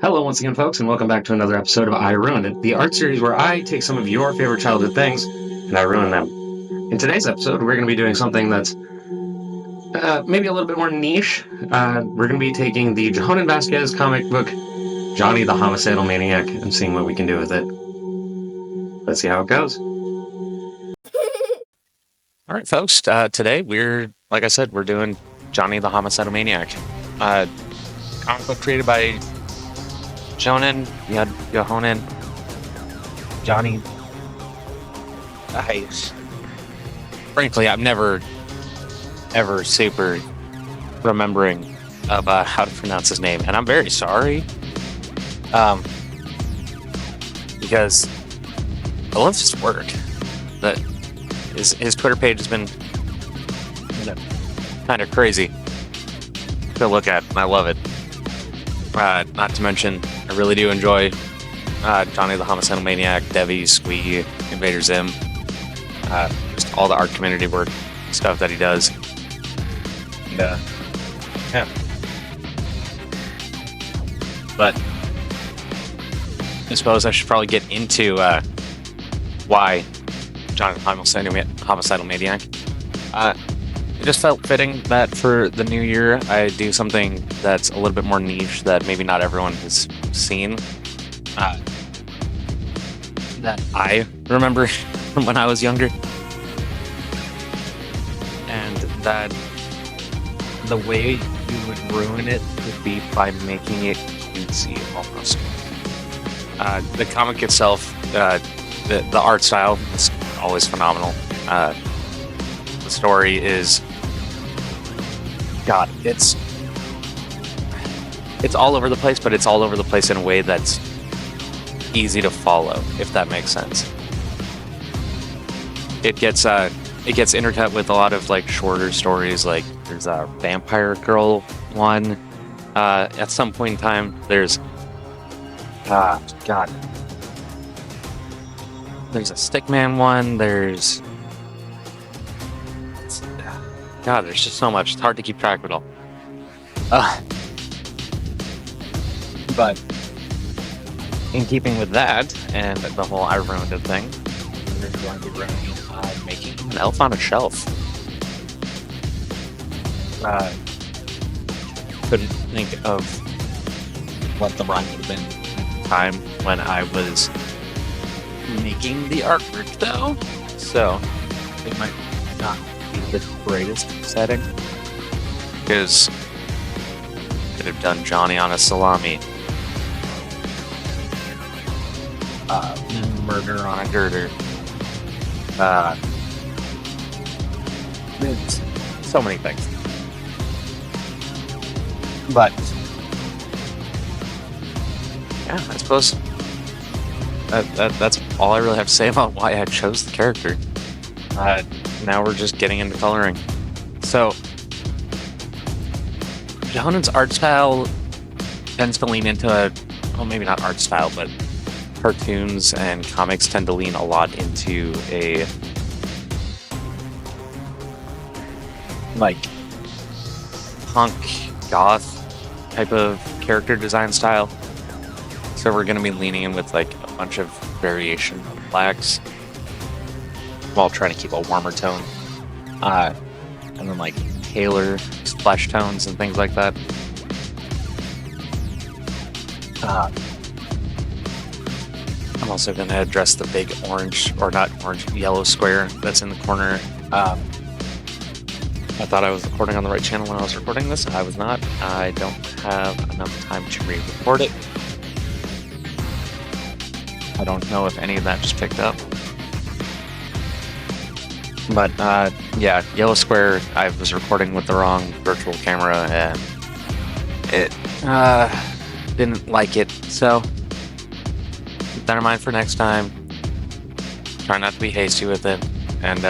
Hello, once again, folks, and welcome back to another episode of I Ruined It, the art series where I take some of your favorite childhood things and I ruin them. In today's episode, we're going to be doing something that's maybe a little bit more niche. We're going to be taking the Johanan Vasquez comic book, Johnny the Homicidal Maniac, and seeing what we can do with it. Let's see how it goes. All right, folks. Today, like I said, we're doing Johnny the Homicidal Maniac. Comic book created by Johanan, Johnny. Frankly, I'm never ever super remembering about how to pronounce his name, and I'm very sorry. Because I love his work. That his Twitter page has been kind of crazy to look at, and I love it. Not to mention, I really do enjoy Johnny the Homicidal Maniac, Devi, Squee, Invader Zim, just all the art community work stuff that he does. And, yeah. But I suppose I should probably get into why Johnny the Homicidal Maniac. It just felt fitting that for the new year, I do something that's a little bit more niche that maybe not everyone has seen. That I remember from when I was younger. And that the way you would ruin it would be by making it cutesy almost. The comic itself, the art style is always phenomenal. The story is... God, it's all over the place, but it's all over the place in a way that's easy to follow, if that makes sense. It gets intercut with a lot of like shorter stories, like there's a vampire girl one. At some point in time, there's there's a stickman one. There's just so much. It's hard to keep track of it all. But in keeping with that and the whole I ruined it thing, we're going to be making an elf on a shelf. Couldn't think of what the rhyme would have been at the time when I was making the artwork, though. So it might not be the greatest setting, because could have done Johnny on a salami, murder on a girder, so many things. But yeah, I suppose that's all I really have to say about why I chose the character. Now we're just getting into coloring. So, Johanan's art style tends to lean into well, maybe not art style, but cartoons and comics tend to lean a lot into a like punk goth type of character design style. So we're going to be leaning in with like a bunch of variation of blacks, while trying to keep a warmer tone, and then like paler splash tones and things like that. I'm also going to address the big orange, or not orange, yellow square that's in the corner. I thought I was recording on the right channel when I was recording this. I was not. I don't have enough time to re-record it. I don't know if any of that just picked up. But, yeah, yellow square, I was recording with the wrong virtual camera, and it, didn't like it, so keep that in mind for next time. Try not to be hasty with it, and,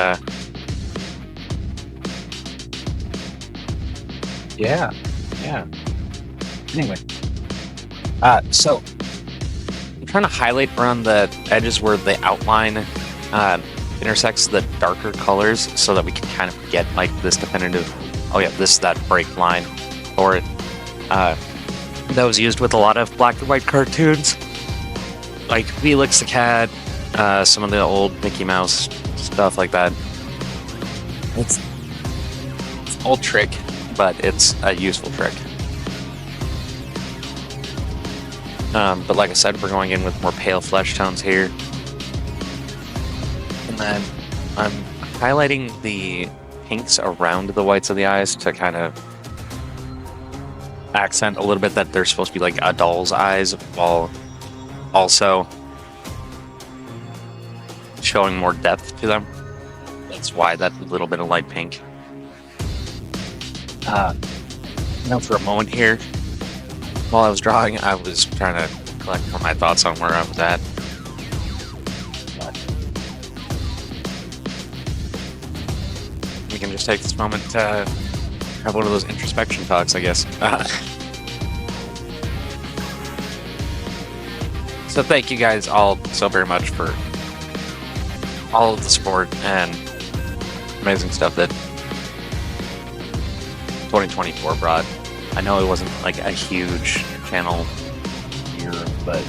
yeah. Anyway, so I'm trying to highlight around the edges where the outline, intersects the darker colors, so that we can kind of get like this definitive, oh yeah, this is that break line for it. that was used with a lot of black and white cartoons, like Felix the Cat, some of the old Mickey Mouse stuff like that. It's an old trick, but it's a useful trick. But like I said, we're going in with more pale flesh tones here. And then I'm highlighting the pinks around the whites of the eyes to kind of accent a little bit that they're supposed to be like a doll's eyes, while also showing more depth to them. That's why that little bit of light pink. Now for a moment here, while I was drawing, I was trying to collect my thoughts on where I was at. We can just take this moment to have one of those introspection talks, I guess. So thank you guys all so very much for all of the support and amazing stuff that 2024 brought. I know it wasn't like a huge channel year, but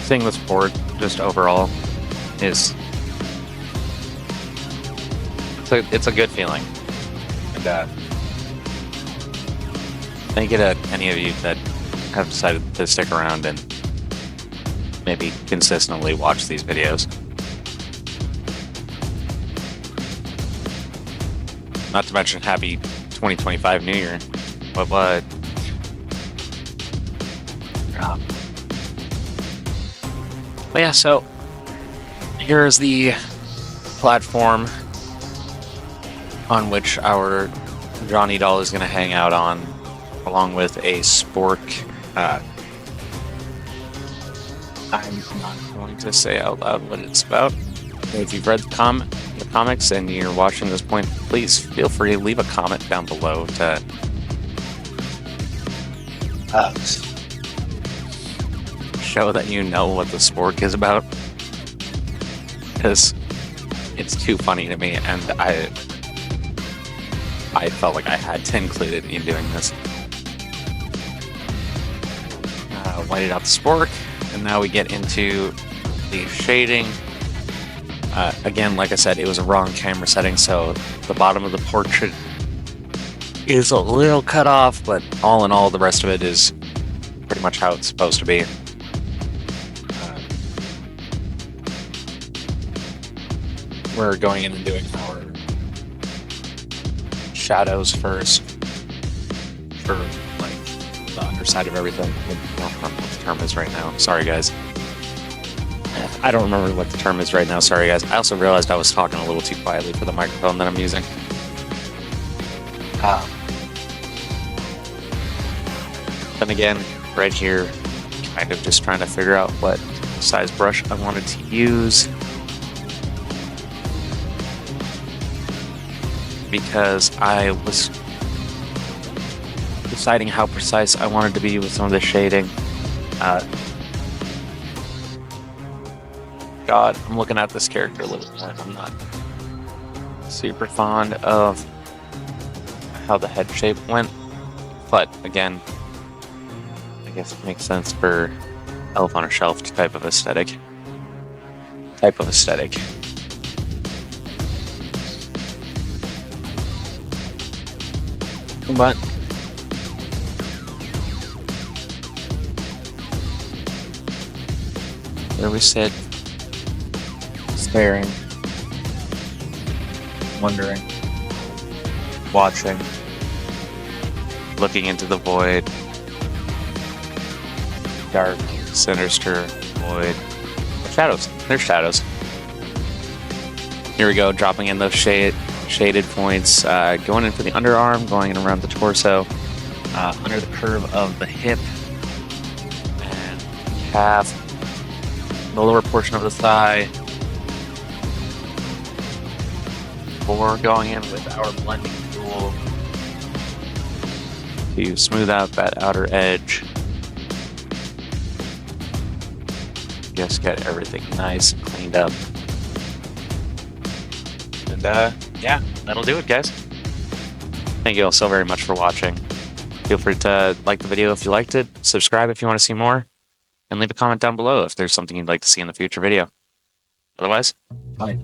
seeing the support just overall is it's a good feeling. And thank you to any of you that have decided to stick around and maybe consistently watch these videos. Not to mention happy 2025 New Year. What? But yeah, so here's the platform on which our Johnny doll is going to hang out on, along with a spork. I'm not going to say out loud what it's about. If you've read the comics and you're watching this point, please feel free to leave a comment down below to show that you know what the spork is about, because it's too funny to me, and I felt like I had to include it in doing this. Whited out the spork, and now we get into the shading. Again, like I said, it was a wrong camera setting, so the bottom of the portrait is a little cut off, but all in all, the rest of it is pretty much how it's supposed to be. We're going in and doing our shadows first for like the underside of everything. I don't remember what the term is right now. Sorry, guys. I don't remember what the term is right now. Sorry, guys. I also realized I was talking a little too quietly for the microphone that I'm using. Then again, right here, kind of just trying to figure out what size brush I wanted to use, because I was deciding how precise I wanted to be with some of the shading. God, I'm looking at this character a little bit. I'm not super fond of how the head shape went, but again, I guess it makes sense for Elf on a Shelf type of aesthetic. But there we sit, staring, wondering, watching, looking into the void, dark, sinister void. Shadows. There's shadows. Here we go, dropping in those shaded points, going in for the underarm, going in around the torso, under the curve of the hip and calf, the lower portion of the thigh, before going in with our blending tool to smooth out that outer edge. Just get everything nice and cleaned up. And yeah, that'll do it, guys. Thank you all so very much for watching. Feel free to like the video if you liked it, subscribe if you want to see more, and leave a comment down below if there's something you'd like to see in the future video. Otherwise, Bye.